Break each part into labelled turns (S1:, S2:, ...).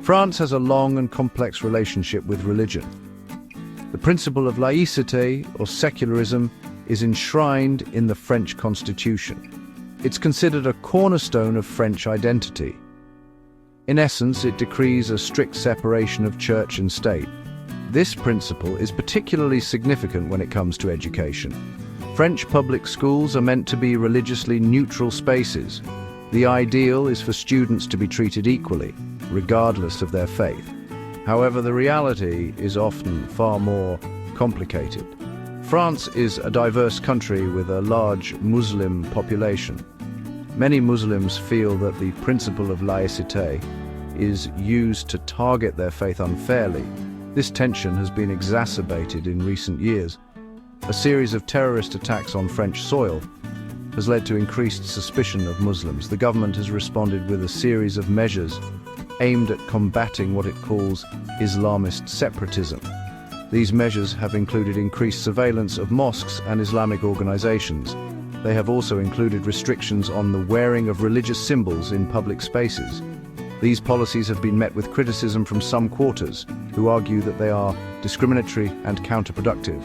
S1: France has a long and complex relationship with religion. The principle of laïcité, or secularism, is enshrined in the French Constitution. It's considered a cornerstone of French identity. In essence, it decrees a strict separation of church and state. This principle is particularly significant when it comes to education. French public schools are meant to be religiously neutral spaces. The ideal is for students to be treated equally, regardless of their faith. However, the reality is often far more complicated. France is a diverse country with a large Muslim population. Many Muslims feel that the principle of laïcité is used to target their faith unfairly. This tension has been exacerbated in recent years. A series of terrorist attacks on French soil has led to increased suspicion of Muslims. The government has responded with a series of measures aimed at combating what it calls Islamist separatism. These measures have included increased surveillance of mosques and Islamic organizations. They have also included restrictions on the wearing of religious symbols in public spaces. These policies have been met with criticism from some quarters, who argue that they are discriminatory and counterproductive.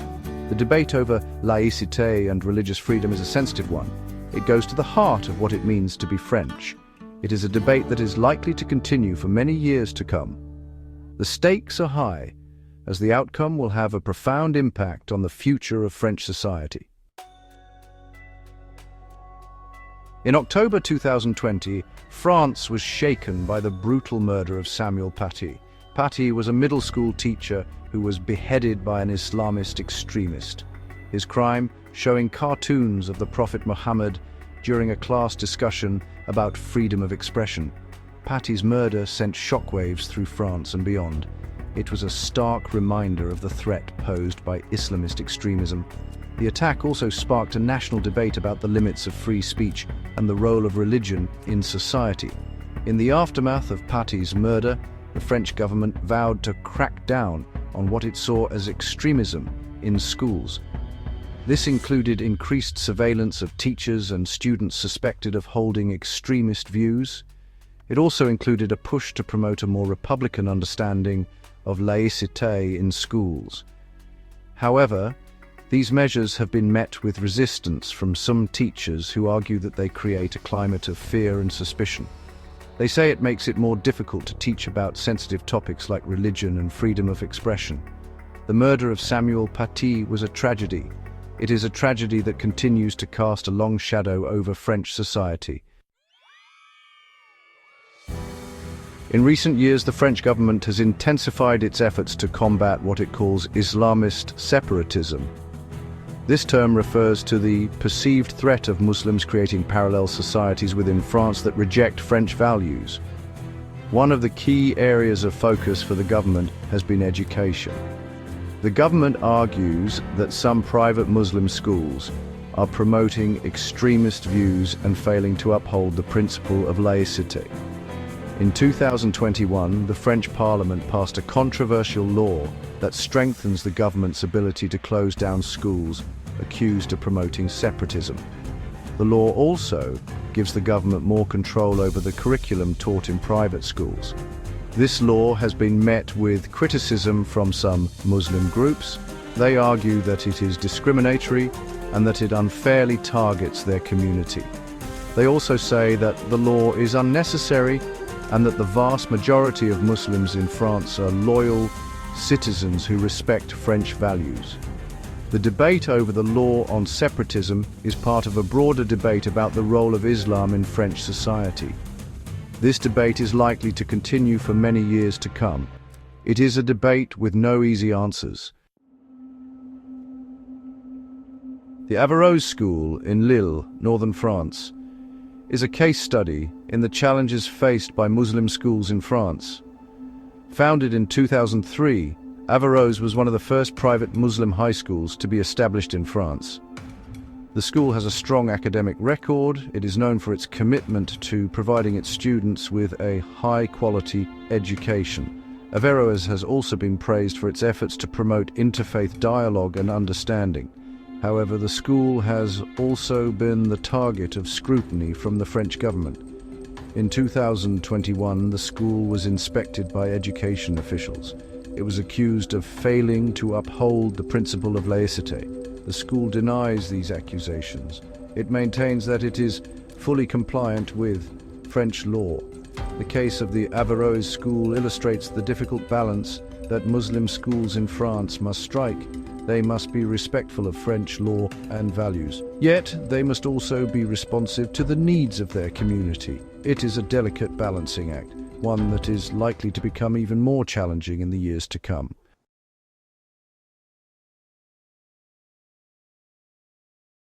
S1: The debate over laïcité and religious freedom is a sensitive one. It goes to the heart of what it means to be French. It is a debate that is likely to continue for many years to come. The stakes are high, as the outcome will have a profound impact on the future of French society. In October 2020, France was shaken by the brutal murder of Samuel Paty. Paty was a middle school teacher who was beheaded by an Islamist extremist. His crime, showing cartoons of the Prophet Muhammad during a class discussion about freedom of expression. Paty's murder sent shockwaves through France and beyond. It was a stark reminder of the threat posed by Islamist extremism. The attack also sparked a national debate about the limits of free speech and the role of religion in society. In the aftermath of Paty's murder, the French government vowed to crack down on what it saw as extremism in schools. This included increased surveillance of teachers and students suspected of holding extremist views. It also included a push to promote a more republican understanding of laïcité in schools. However, these measures have been met with resistance from some teachers who argue that they create a climate of fear and suspicion. They say it makes it more difficult to teach about sensitive topics like religion and freedom of expression. The murder of Samuel Paty was a tragedy. It is a tragedy that continues to cast a long shadow over French society. In recent years, the French government has intensified its efforts to combat what it calls Islamist separatism. This term refers to the perceived threat of Muslims creating parallel societies within France that reject French values. One of the key areas of focus for the government has been education. The government argues that some private Muslim schools are promoting extremist views and failing to uphold the principle of laïcité. In 2021, the French Parliament passed a controversial law that strengthens the government's ability to close down schools accused of promoting separatism. The law also gives the government more control over the curriculum taught in private schools. This law has been met with criticism from some Muslim groups. They argue that it is discriminatory and that it unfairly targets their community. They also say that the law is unnecessary and that the vast majority of Muslims in France are loyal citizens who respect French values. The debate over the law on separatism is part of a broader debate about the role of Islam in French society. This debate is likely to continue for many years to come. It is a debate with no easy answers. The Averroès School in Lille, northern France, is a case study in the challenges faced by Muslim schools in France. Founded in 2003, Averroès was one of the first private Muslim high schools to be established in France. The school has a strong academic record. It is known for its commitment to providing its students with a high-quality education. Averroès has also been praised for its efforts to promote interfaith dialogue and understanding. However, the school has also been the target of scrutiny from the French government. In 2021, the school was inspected by education officials. It was accused of failing to uphold the principle of laïcité. The school denies these accusations. It maintains that it is fully compliant with French law. The case of the Averroes school illustrates the difficult balance that Muslim schools in France must strike. They must be respectful of French law and values. Yet, they must also be responsive to the needs of their community. It is a delicate balancing act, one that is likely to become even more challenging in the years to come.